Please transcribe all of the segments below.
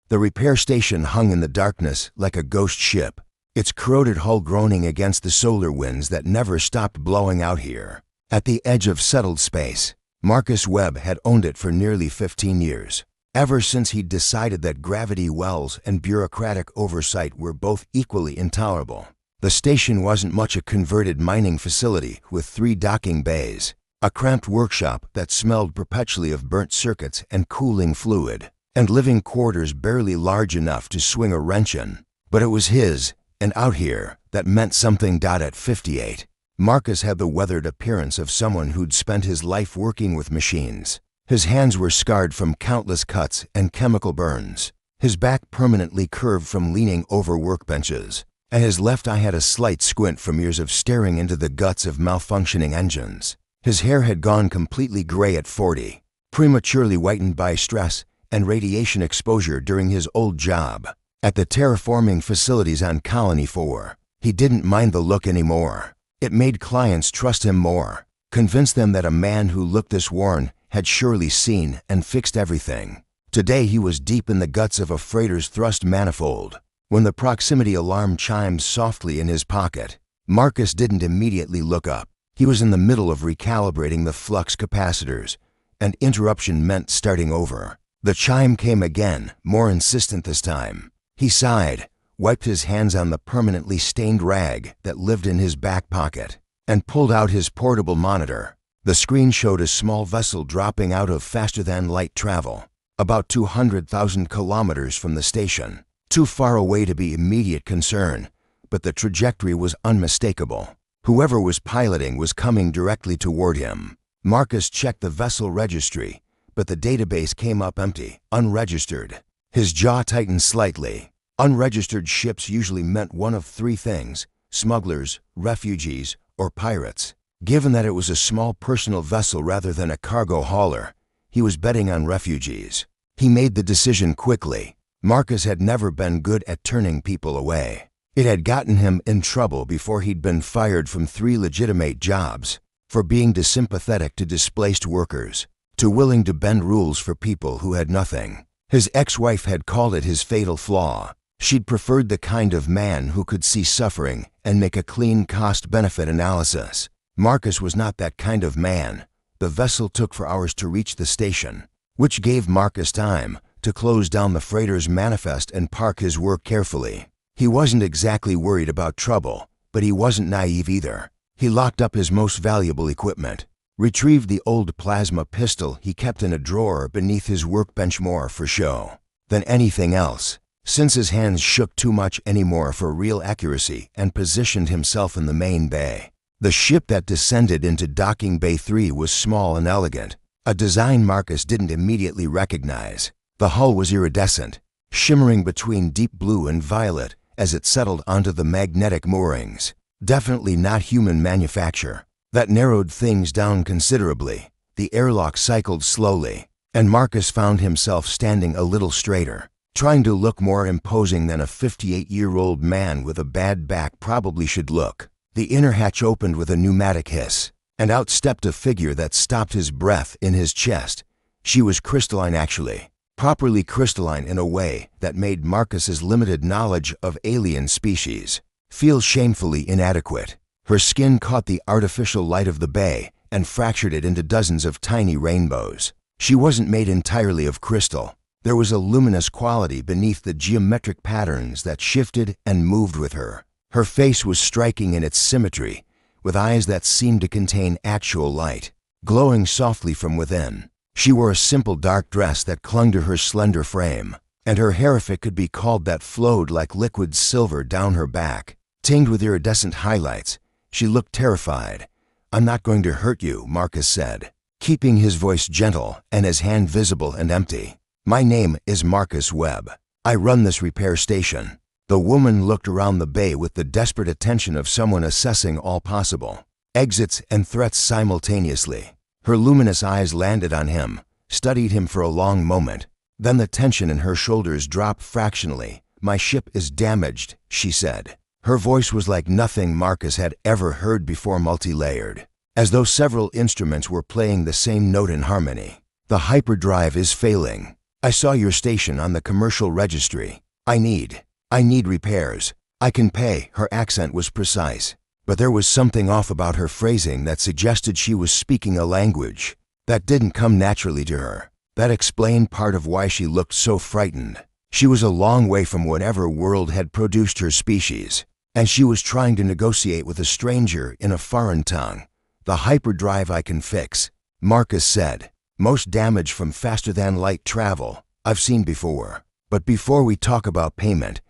The repair station hung in the darkness like a ghost ship, its corroded hull groaning against the solar winds that never stopped blowing out here. At the edge of settled space, Marcus Webb had owned it for nearly 15 years, ever since he'd decided that gravity wells and bureaucratic oversight were both equally intolerable. The station wasn't much a converted mining facility with 3 docking bays, a cramped workshop that smelled perpetually of burnt circuits and cooling fluid, and living quarters barely large enough to swing a wrench in. But it was his, and out here, that meant something. At 58, Marcus had the weathered appearance of someone who'd spent his life working with machines. His hands were scarred from countless cuts and chemical burns, his back permanently curved from leaning over workbenches, and his left eye had a slight squint from years of staring into the guts of malfunctioning engines. His hair had gone completely gray at 40, prematurely whitened by stress and radiation exposure during his old job at the terraforming facilities on Colony 4. He didn't mind the look anymore. It made clients trust him more, convinced them that a man who looked this worn had surely seen and fixed everything. Today he was deep in the guts of a freighter's thrust manifold. When the proximity alarm chimed softly in his pocket, Marcus didn't immediately look up. He was in the middle of recalibrating the flux capacitors, and interruption meant starting over. The chime came again, more insistent this time. He sighed, wiped his hands on the permanently stained rag that lived in his back pocket, and pulled out his portable monitor. The screen showed a small vessel dropping out of faster-than-light travel, about 200,000 kilometers from the station. Too far away to be immediate concern, but the trajectory was unmistakable. Whoever was piloting was coming directly toward him. Marcus checked the vessel registry, but the database came up empty, unregistered. His jaw tightened slightly. Unregistered ships usually meant one of 3 things: smugglers, refugees, or pirates. Given that it was a small personal vessel rather than a cargo hauler, he was betting on refugees. He made the decision quickly. Marcus had never been good at turning people away. It had gotten him in trouble before he'd been fired from 3 legitimate jobs, for being too sympathetic to displaced workers, too willing to bend rules for people who had nothing. His ex-wife had called it his fatal flaw. She'd preferred the kind of man who could see suffering and make a clean cost-benefit analysis. Marcus was not that kind of man. The vessel took 4 hours to reach the station, which gave Marcus time to close down the freighter's manifest and park his work carefully. He wasn't exactly worried about trouble, but he wasn't naive either. He locked up his most valuable equipment, retrieved the old plasma pistol he kept in a drawer beneath his workbench more for show than anything else, since his hands shook too much anymore for real accuracy, and positioned himself in the main bay. The ship that descended into Docking Bay 3 was small and elegant, a design Marcus didn't immediately recognize. The hull was iridescent, shimmering between deep blue and violet as it settled onto the magnetic moorings. Definitely not human manufacture. That narrowed things down considerably. The airlock cycled slowly, and Marcus found himself standing a little straighter, trying to look more imposing than a 58-year-old man with a bad back probably should look. The inner hatch opened with a pneumatic hiss, and out stepped a figure that stopped his breath in his chest. She was crystalline actually. Properly crystalline in a way that made Marcus's limited knowledge of alien species feel shamefully inadequate. Her skin caught the artificial light of the bay and fractured it into dozens of tiny rainbows. She wasn't made entirely of crystal. There was a luminous quality beneath the geometric patterns that shifted and moved with her. Her face was striking in its symmetry, with eyes that seemed to contain actual light, glowing softly from within. She wore a simple dark dress that clung to her slender frame, and her hair, if it could be called that, flowed like liquid silver down her back, tinged with iridescent highlights. She looked terrified. "I'm not going to hurt you," Marcus said, keeping his voice gentle and his hand visible and empty. "My name is Marcus Webb. I run this repair station." The woman looked around the bay with the desperate attention of someone assessing all possible exits and threats simultaneously. Her luminous eyes landed on him, studied him for a long moment. Then the tension in her shoulders dropped fractionally. "My ship is damaged," she said. Her voice was like nothing Marcus had ever heard before, multi-layered, as though several instruments were playing the same note in harmony. "The hyperdrive is failing. I saw your station on the commercial registry. I need repairs. I can pay." Her accent was precise, but there was something off about her phrasing that suggested she was speaking a language that didn't come naturally to her. That explained part of why she looked so frightened. She was a long way from whatever world had produced her species, and she was trying to negotiate with a stranger in a foreign tongue. "The hyperdrive I can fix," Marcus said. "Most damage from faster-than-light travel I've seen before. But before we talk about payment,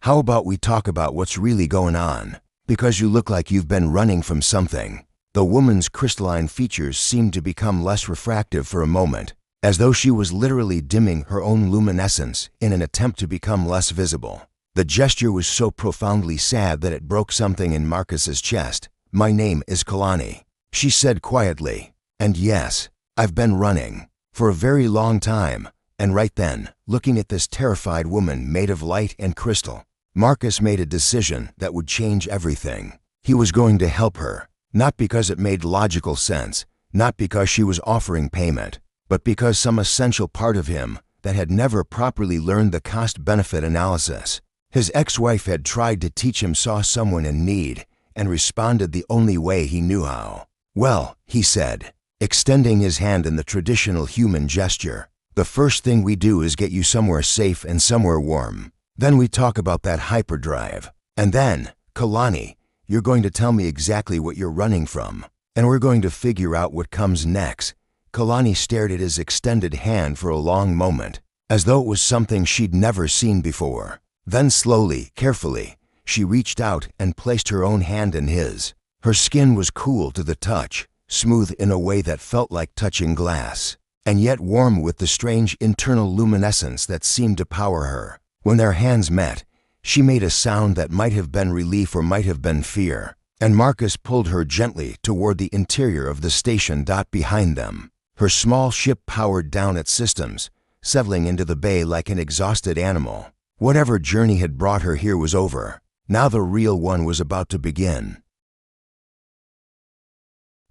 how about we talk about what's really going on? Because you look like you've been running from something." The woman's crystalline features seemed to become less refractive for a moment, as though she was literally dimming her own luminescence in an attempt to become less visible. The gesture was so profoundly sad that it broke something in Marcus's chest. "My name is Kalani," she said quietly. "And yes, I've been running for a very long time." And right then, looking at this terrified woman made of light and crystal, Marcus made a decision that would change everything. He was going to help her, not because it made logical sense, not because she was offering payment, but because some essential part of him that had never properly learned the cost-benefit analysis. His ex-wife had tried to teach him saw someone in need and responded the only way he knew how. "Well," he said, extending his hand in the traditional human gesture, "the first thing we do is get you somewhere safe and somewhere warm. Then we talk about that hyperdrive. And then, Kalani, you're going to tell me exactly what you're running from, and we're going to figure out what comes next." Kalani stared at his extended hand for a long moment, as though it was something she'd never seen before. Then slowly, carefully, she reached out and placed her own hand in his. Her skin was cool to the touch, smooth in a way that felt like touching glass, and yet warm with the strange internal luminescence that seemed to power her. When their hands met, she made a sound that might have been relief or might have been fear, and Marcus pulled her gently toward the interior of the station behind them. Her small ship powered down its systems, settling into the bay like an exhausted animal. Whatever journey had brought her here was over. Now the real one was about to begin.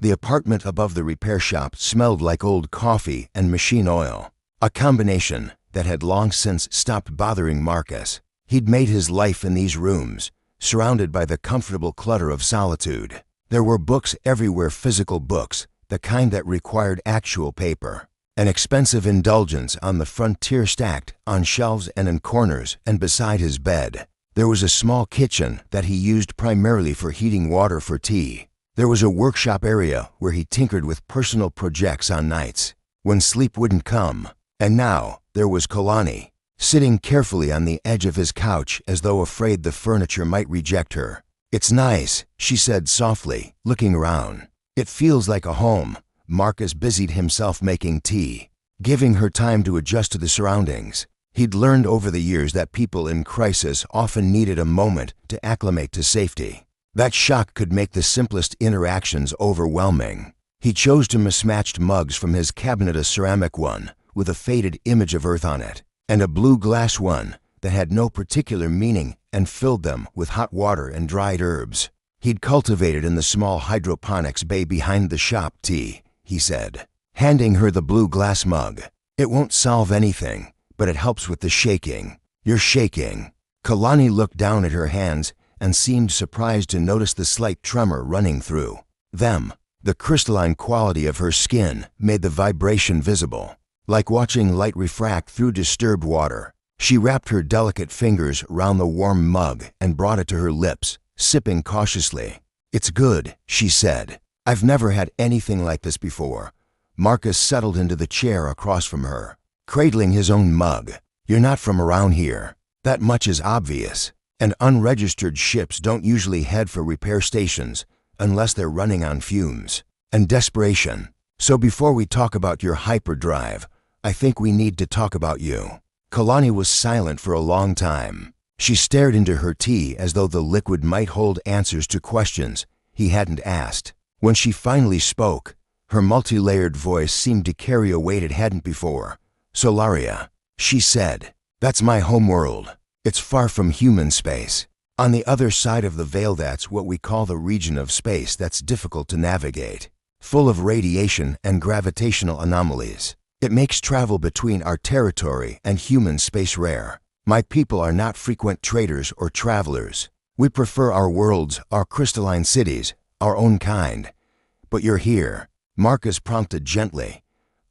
The apartment above the repair shop smelled like old coffee and machine oil, a combination that had long since stopped bothering Marcus. He'd made his life in these rooms, surrounded by the comfortable clutter of solitude. There were books everywhere, physical books, the kind that required actual paper. An expensive indulgence on the frontier stacked on shelves and in corners and beside his bed. There was a small kitchen that he used primarily for heating water for tea. There was a workshop area where he tinkered with personal projects on nights when sleep wouldn't come. And now there was Kalani, sitting carefully on the edge of his couch as though afraid the furniture might reject her. "It's nice," she said softly, looking around. "It feels like a home." Marcus busied himself making tea, giving her time to adjust to the surroundings. He'd learned over the years that people in crisis often needed a moment to acclimate to safety. That shock could make the simplest interactions overwhelming. He chose two mismatched mugs from his cabinet, a ceramic one with a faded image of Earth on it, and a blue glass one that had no particular meaning, and filled them with hot water and dried herbs he'd cultivated in the small hydroponics bay behind the shop. "Tea," he said, handing her the blue glass mug. "It won't solve anything, but it helps with the shaking." "You're shaking." Kalani looked down at her hands and seemed surprised to notice the slight tremor running through them. The crystalline quality of her skin made the vibration visible, like watching light refract through disturbed water. She wrapped her delicate fingers around the warm mug and brought it to her lips, sipping cautiously. "It's good," she said. "I've never had anything like this before." Marcus settled into the chair across from her, cradling his own mug. "You're not from around here. That much is obvious. And unregistered ships don't usually head for repair stations unless they're running on fumes and desperation. So before we talk about your hyperdrive, I think we need to talk about you." Kalani was silent for a long time. She stared into her tea as though the liquid might hold answers to questions he hadn't asked. When she finally spoke, her multi-layered voice seemed to carry a weight it hadn't before. "Solaria," she said, "that's my homeworld. It's far from human space. On the other side of the veil, that's what we call the region of space that's difficult to navigate, full of radiation and gravitational anomalies. It makes travel between our territory and human space rare. My people are not frequent traders or travelers. We prefer our worlds, our crystalline cities, our own kind. But you're here. Marcus prompted gently.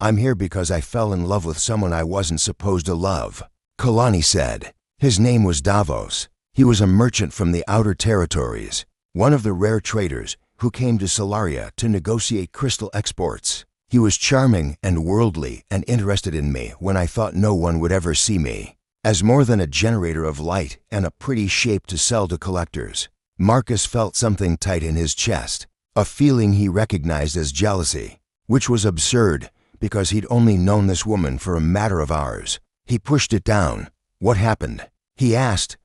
I'm here because I fell in love with someone I wasn't supposed to love. Kalani said. His name was Davos. He was a merchant from the outer territories, one of the rare traders who came to Solaria to negotiate crystal exports. He was charming and worldly and interested in me when I thought no one would ever see me. As more than a generator of light and a pretty shape to sell to collectors. Marcus felt something tight in his chest, a feeling he recognized as jealousy, which was absurd because he'd only known this woman for a matter of hours. He pushed it down. What happened? He asked.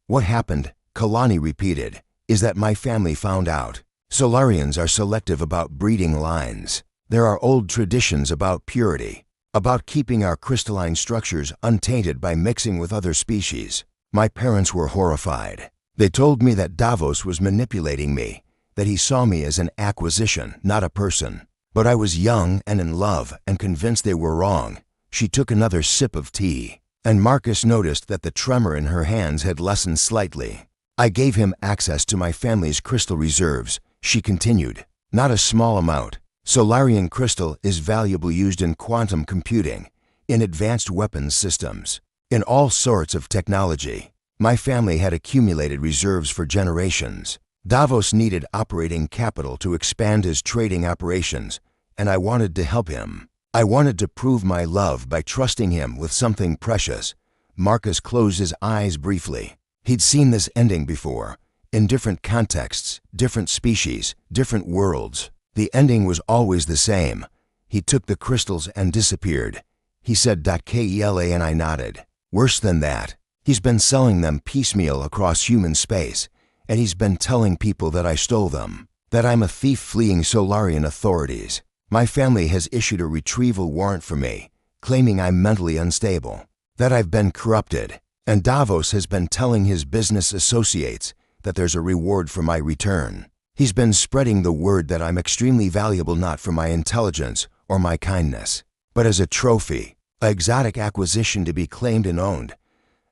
What happened, Kalani repeated, is that my family found out. Solarians are selective about breeding lines. There are old traditions about purity, about keeping our crystalline structures untainted by mixing with other species. My parents were horrified. They told me that Davos was manipulating me, that he saw me as an acquisition, not a person. But I was young and in love and convinced they were wrong. She took another sip of tea, and Marcus noticed that the tremor in her hands had lessened slightly. I gave him access to my family's crystal reserves, she continued. Not a small amount. Solarian crystal is valuable used in quantum computing, in advanced weapons systems, in all sorts of technology. My family had accumulated reserves for generations. Davos needed operating capital to expand his trading operations, and I wanted to help him. I wanted to prove my love by trusting him with something precious. Marcus closed his eyes briefly. He'd seen this ending before, in different contexts, different species, different worlds. The ending was always the same. He took the crystals and disappeared. He said "Kela" and I nodded. Worse than that, he's been selling them piecemeal across human space, and he's been telling people that I stole them, that I'm a thief fleeing Solarian authorities. My family has issued a retrieval warrant for me, claiming I'm mentally unstable, that I've been corrupted, and Davos has been telling his business associates that there's a reward for my return. He's been spreading the word that I'm extremely valuable not for my intelligence or my kindness, but as a trophy, an exotic acquisition to be claimed and owned.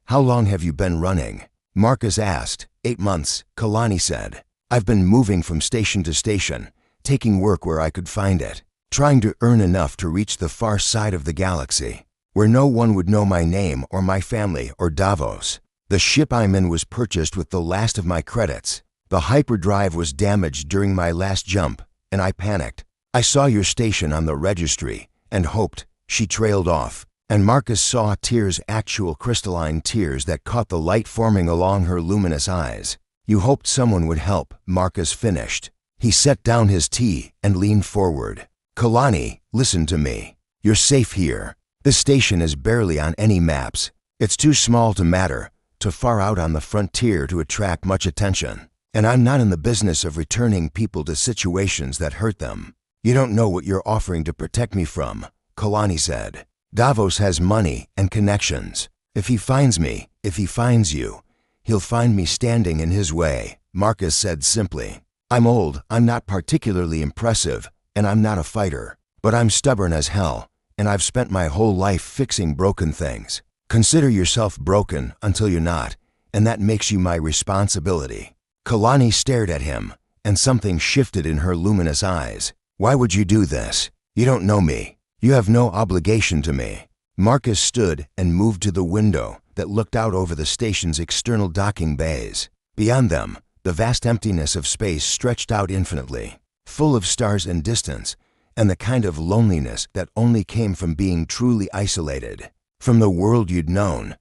How long have you been running? Marcus asked. 8 months, Kalani said. I've been moving from station to station, taking work where I could find it, trying to earn enough to reach the far side of the galaxy, where no one would know my name or my family or Davos. The ship I'm in was purchased with the last of my credits. The hyperdrive was damaged during my last jump, and I panicked. I saw your station on the registry and hoped. She trailed off, and Marcus saw tears, actual crystalline tears that caught the light forming along her luminous eyes. You hoped someone would help, Marcus finished. He set down his tea and leaned forward. Kalani, listen to me. You're safe here. This station is barely on any maps. It's too small to matter, too far out on the frontier to attract much attention. And I'm not in the business of returning people to situations that hurt them. You don't know what you're offering to protect me from, Kalani said. Davos has money and connections. If he finds me, if he finds you, he'll find me standing in his way, Marcus said simply. I'm old, I'm not particularly impressive, and I'm not a fighter, but I'm stubborn as hell, and I've spent my whole life fixing broken things. Consider yourself broken until you're not, and that makes you my responsibility. Kalani stared at him, and something shifted in her luminous eyes. Why would you do this? You don't know me. You have no obligation to me. Marcus stood and moved to the window that looked out over the station's external docking bays. Beyond them, the vast emptiness of space stretched out infinitely, full of stars and distance, and the kind of loneliness that only came from being truly isolated from the world you'd known.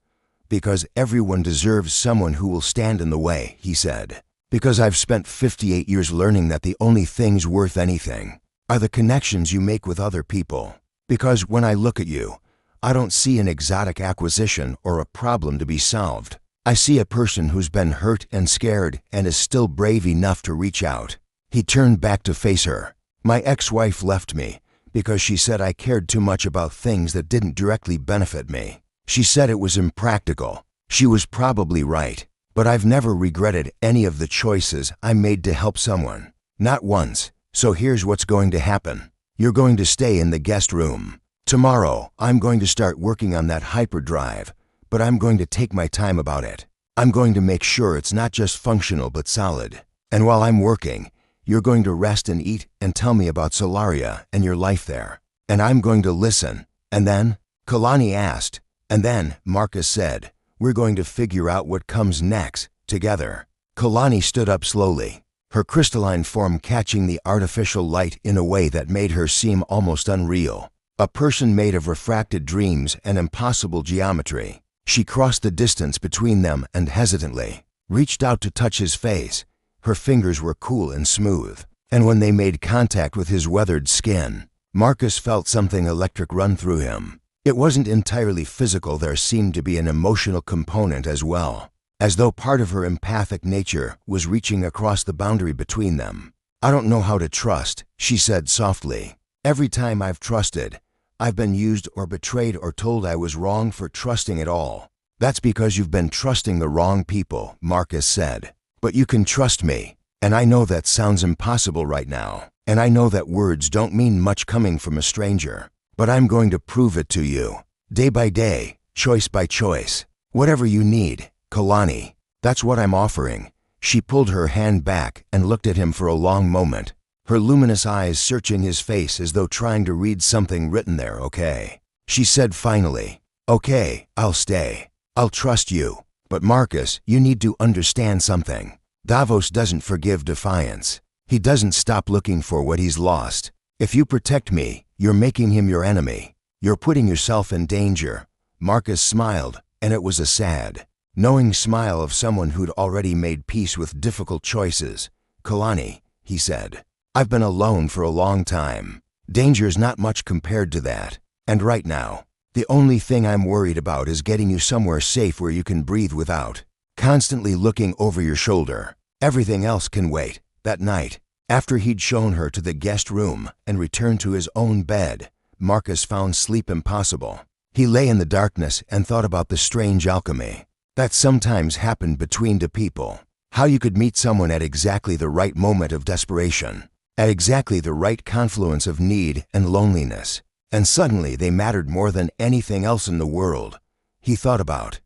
Because everyone deserves someone who will stand in the way, he said. Because I've spent 58 years learning that the only things worth anything are the connections you make with other people. Because when I look at you, I don't see an exotic acquisition or a problem to be solved. I see a person who's been hurt and scared and is still brave enough to reach out. He turned back to face her. My ex-wife left me because she said I cared too much about things that didn't directly benefit me. She said it was impractical. She was probably right. But I've never regretted any of the choices I made to help someone. Not once. So here's what's going to happen. You're going to stay in the guest room. Tomorrow, I'm going to start working on that hyperdrive, but I'm going to take my time about it. I'm going to make sure it's not just functional but solid. And while I'm working, you're going to rest and eat and tell me about Solaria and your life there. And I'm going to listen. And then? Kalani asked. And then, Marcus said, we're going to figure out what comes next, together. Kalani stood up slowly, her crystalline form catching the artificial light in a way that made her seem almost unreal. A person made of refracted dreams and impossible geometry. She crossed the distance between them and hesitantly reached out to touch his face. Her fingers were cool and smooth, and when they made contact with his weathered skin, Marcus felt something electric run through him. It wasn't entirely physical, there seemed to be an emotional component as well, as though part of her empathic nature was reaching across the boundary between them. I don't know how to trust, she said softly. Every time I've trusted, I've been used or betrayed or told I was wrong for trusting at all. That's because you've been trusting the wrong people, Marcus said. But you can trust me, and I know that sounds impossible right now, and I know that words don't mean much coming from a stranger, but I'm going to prove it to you, day by day, choice by choice. Whatever you need, Kalani, that's what I'm offering. She pulled her hand back and looked at him for a long moment, her luminous eyes searching his face as though trying to read something written there. Okay. She said finally, okay, I'll stay. I'll trust you. But Marcus, you need to understand something. Davos doesn't forgive defiance. He doesn't stop looking for what he's lost. If you protect me, you're making him your enemy. You're putting yourself in danger. Marcus smiled, and it was a sad, knowing smile of someone who'd already made peace with difficult choices. Kalani, he said, I've been alone for a long time. Danger's not much compared to that. And right now, the only thing I'm worried about is getting you somewhere safe where you can breathe without constantly looking over your shoulder. Everything else can wait. That night, after he'd shown her to the guest room and returned to his own bed, Marcus found sleep impossible. He lay in the darkness and thought about the strange alchemy that sometimes happened between two people. How you could meet someone at exactly the right moment of desperation, at exactly the right confluence of need and loneliness, and suddenly they mattered more than anything else in the world. He thought about.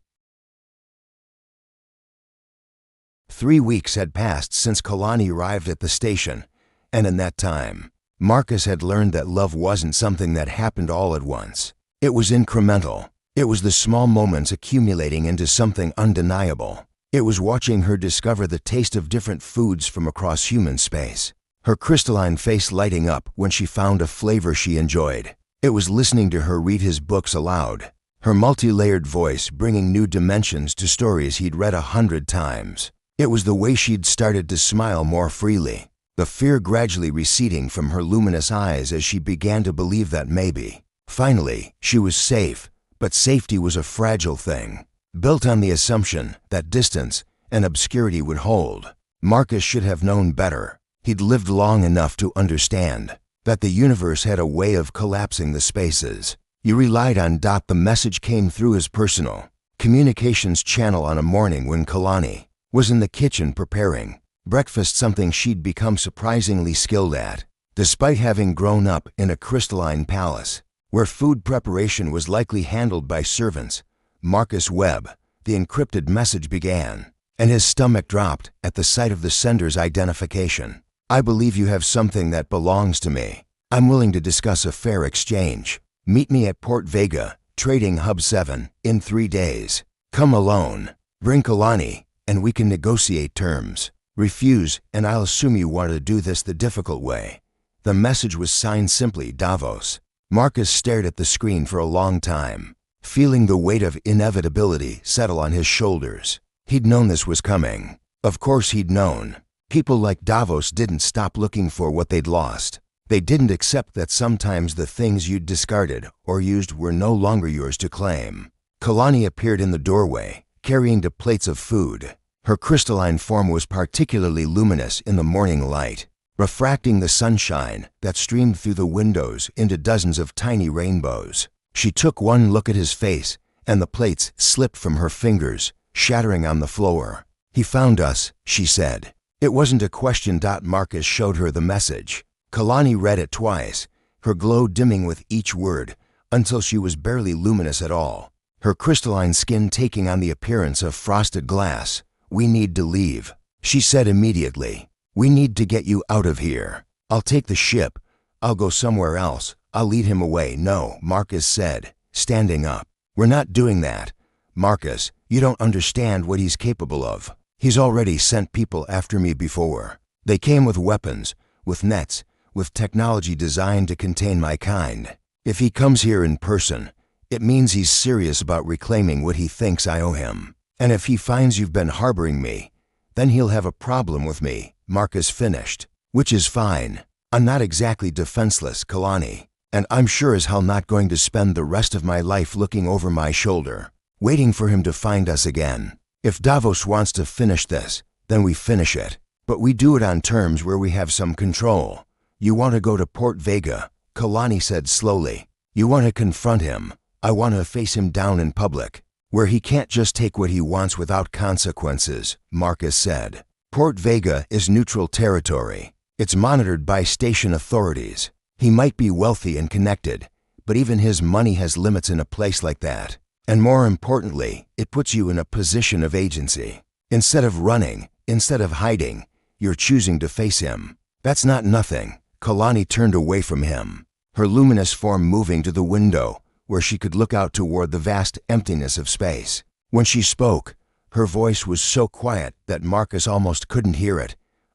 3 weeks had passed since Kalani arrived at the station, and in that time, Marcus had learned that love wasn't something that happened all at once. It was incremental. It was the small moments accumulating into something undeniable. It was watching her discover the taste of different foods from across human space, her crystalline face lighting up when she found a flavor she enjoyed. It was listening to her read his books aloud, her multi-layered voice bringing new dimensions to stories he'd read 100 times. It was the way she'd started to smile more freely, the fear gradually receding from her luminous eyes as she began to believe that maybe, finally, she was safe. But safety was a fragile thing, built on the assumption that distance and obscurity would hold. Marcus should have known better. He'd lived long enough to understand that the universe had a way of collapsing the spaces you relied on. The message came through his personal communications channel on a morning when Kalani was in the kitchen preparing breakfast, something she'd become surprisingly skilled at, despite having grown up in a crystalline palace where food preparation was likely handled by servants. Marcus Webb, the encrypted message began, and his stomach dropped at the sight of the sender's identification. I believe you have something that belongs to me. I'm willing to discuss a fair exchange. Meet me at Port Vega, Trading Hub 7, in 3 days. Come alone. Bring Kalani, and we can negotiate terms. Refuse, and I'll assume you want to do this the difficult way. The message was signed simply Davos. Marcus stared at the screen for a long time, feeling the weight of inevitability settle on his shoulders. He'd known this was coming. Of course he'd known. People like Davos didn't stop looking for what they'd lost. They didn't accept that sometimes the things you'd discarded or used were no longer yours to claim. Kalani appeared in the doorway, carrying 2 plates of food. Her crystalline form was particularly luminous in the morning light, refracting the sunshine that streamed through the windows into dozens of tiny rainbows. She took one look at his face, and the plates slipped from her fingers, shattering on the floor. He found us, she said. It wasn't a question. Marcus showed her the message. Kalani read it twice, her glow dimming with each word, until she was barely luminous at all, her crystalline skin taking on the appearance of frosted glass. "We need to leave," she said immediately. "We need to get you out of here. I'll take the ship. I'll go somewhere else. I'll lead him away." "No," Marcus said, standing up. "We're not doing that. Marcus, you don't understand what he's capable of. He's already sent people after me before. They came with weapons, with nets, with technology designed to contain my kind. If he comes here in person, it means he's serious about reclaiming what he thinks I owe him. And if he finds you've been harboring me, then he'll have a problem with me," Marcus finished. "Which is fine. I'm not exactly defenseless, Kalani, and I'm sure as hell not going to spend the rest of my life looking over my shoulder, waiting for him to find us again. If Davos wants to finish this, then we finish it. But we do it on terms where we have some control. You want to go to Port Vega," Kalani said slowly. "You want to confront him. I want to face him down in public, where he can't just take what he wants without consequences," Marcus said. "Port Vega is neutral territory. It's monitored by station authorities. He might be wealthy and connected, but even his money has limits in a place like that. And more importantly, it puts you in a position of agency. Instead of running, instead of hiding, you're choosing to face him. That's not nothing." Kalani turned away from him, her luminous form moving to the window, where she could look out toward the vast emptiness of space. When she spoke, her voice was so quiet that Marcus almost couldn't hear it.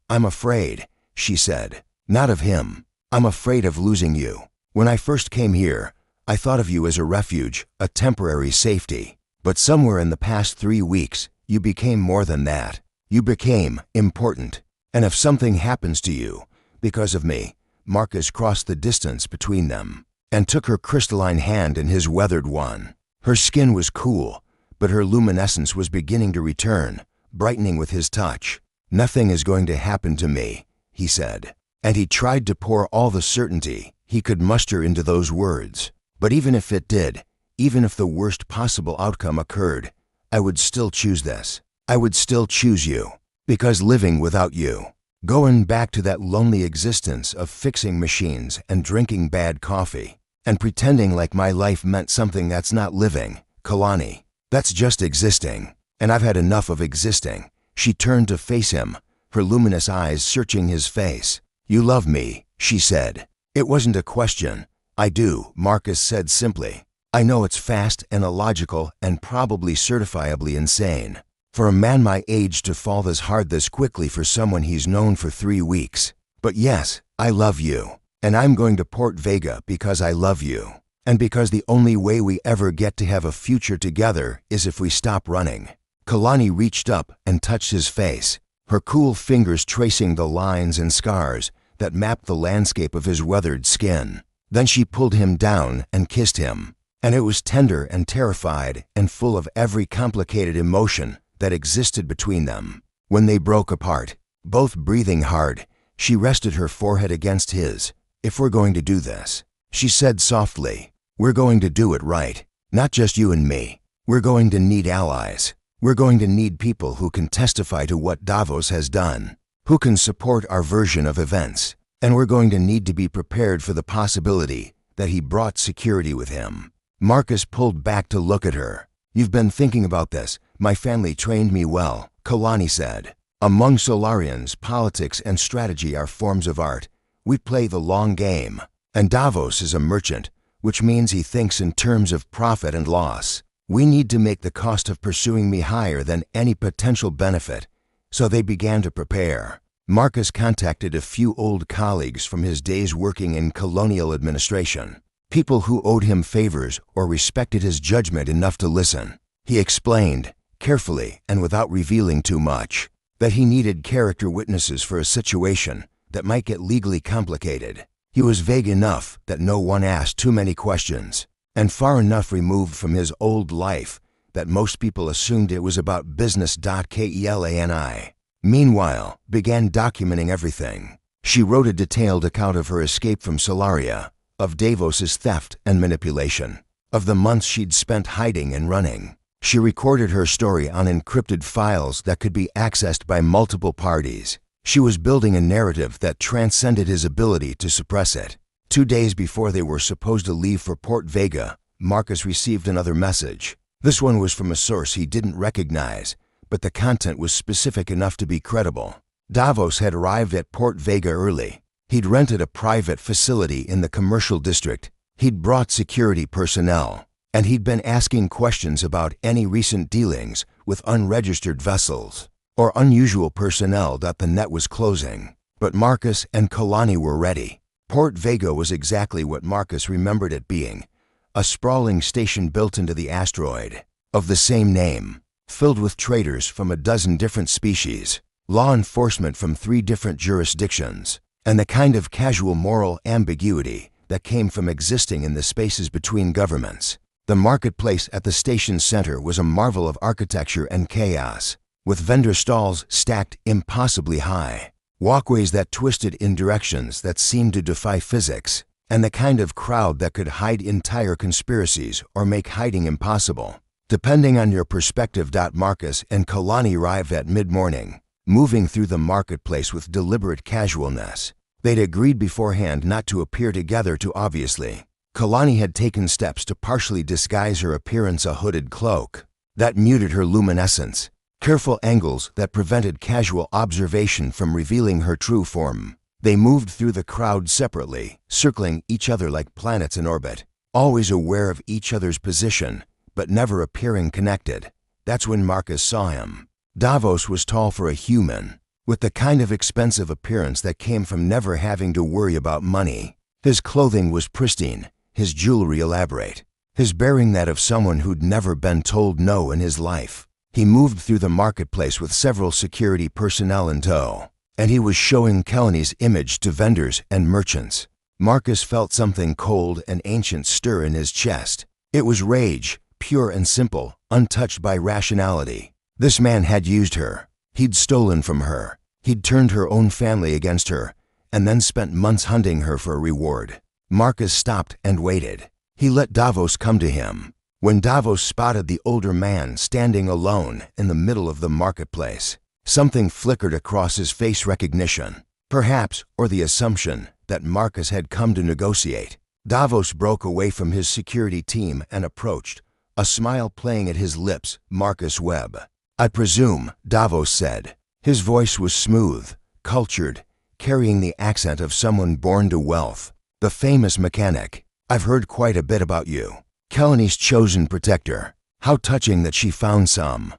"I'm afraid," she said. "Not of him. I'm afraid of losing you. When I first came here, I thought of you as a refuge, a temporary safety. But somewhere in the past 3 weeks, you became more than that. You became important. And if something happens to you, because of me," Marcus crossed the distance between them and took her crystalline hand in his weathered one. Her skin was cool, but her luminescence was beginning to return, brightening with his touch. "Nothing is going to happen to me," he said. And he tried to pour all the certainty he could muster into those words. "But even if it did, even if the worst possible outcome occurred, I would still choose this. I would still choose you. Because living without you, going back to that lonely existence of fixing machines and drinking bad coffee, and pretending like my life meant something that's not living, Kalani, that's just existing. And I've had enough of existing." She turned to face him, her luminous eyes searching his face. "You love me," she said. It wasn't a question. "I do," Marcus said simply. "I know it's fast and illogical and probably certifiably insane for a man my age to fall this hard this quickly for someone he's known for 3 weeks. But yes, I love you. And I'm going to Port Vega because I love you. And because the only way we ever get to have a future together is if we stop running." Kalani reached up and touched his face, her cool fingers tracing the lines and scars that mapped the landscape of his weathered skin. Then she pulled him down and kissed him, and it was tender and terrified and full of every complicated emotion that existed between them. When they broke apart, both breathing hard, she rested her forehead against his. "If we're going to do this," she said softly, "we're going to do it right. Not just you and me. We're going to need allies. We're going to need people who can testify to what Davos has done, who can support our version of events. And we're going to need to be prepared for the possibility that he brought security with him." Marcus pulled back to look at her. "You've been thinking about this. My family trained me well," Kalani said. "Among Solarians, politics and strategy are forms of art. We play the long game. And Davos is a merchant, which means he thinks in terms of profit and loss. We need to make the cost of pursuing me higher than any potential benefit." So they began to prepare. Marcus contacted a few old colleagues from his days working in colonial administration, people who owed him favors or respected his judgment enough to listen. He explained, carefully and without revealing too much, that he needed character witnesses for a situation that might get legally complicated. He was vague enough that no one asked too many questions, and far enough removed from his old life that most people assumed it was about business. Kelani, meanwhile, began documenting everything. She wrote a detailed account of her escape from Solaria, of Davos's theft and manipulation, of the months she'd spent hiding and running. She recorded her story on encrypted files that could be accessed by multiple parties. She was building a narrative that transcended his ability to suppress it. 2 days before they were supposed to leave for Port Vega, Marcus received another message. This one was from a source he didn't recognize, but the content was specific enough to be credible. Davos had arrived at Port Vega early. He'd rented a private facility in the commercial district. He'd brought security personnel, and he'd been asking questions about any recent dealings with unregistered vessels or unusual personnel that the net was closing. But Marcus and Kalani were ready. Port Vega was exactly what Marcus remembered it being, a sprawling station built into the asteroid, of the same name, filled with traders from a dozen different species, law enforcement from 3 different jurisdictions, and the kind of casual moral ambiguity that came from existing in the spaces between governments. The marketplace at the station center was a marvel of architecture and chaos, with vendor stalls stacked impossibly high, walkways that twisted in directions that seemed to defy physics, and the kind of crowd that could hide entire conspiracies or make hiding impossible. Depending on your perspective. Marcus and Kalani arrived at mid-morning, moving through the marketplace with deliberate casualness. They'd agreed beforehand not to appear together too obviously. Kalani had taken steps to partially disguise her appearance, a hooded cloak that muted her luminescence, careful angles that prevented casual observation from revealing her true form. They moved through the crowd separately, circling each other like planets in orbit, always aware of each other's position, but never appearing connected. That's when Marcus saw him. Davos was tall for a human, with the kind of expensive appearance that came from never having to worry about money. His clothing was pristine, his jewelry elaborate, his bearing that of someone who'd never been told no in his life. He moved through the marketplace with several security personnel in tow, and he was showing Kalani's image to vendors and merchants. Marcus felt something cold and ancient stir in his chest. It was rage, pure and simple, untouched by rationality. This man had used her. He'd stolen from her. He'd turned her own family against her, and then spent months hunting her for a reward. Marcus stopped and waited. He let Davos come to him. When Davos spotted the older man standing alone in the middle of the marketplace, something flickered across his face: recognition, perhaps, or the assumption that Marcus had come to negotiate. Davos broke away from his security team and approached, a smile playing at his lips. "Marcus Webb, I presume," Davos said. His voice was smooth, cultured, carrying the accent of someone born to wealth. "The famous mechanic. I've heard quite a bit about you. Kalani's chosen protector. How touching that she found some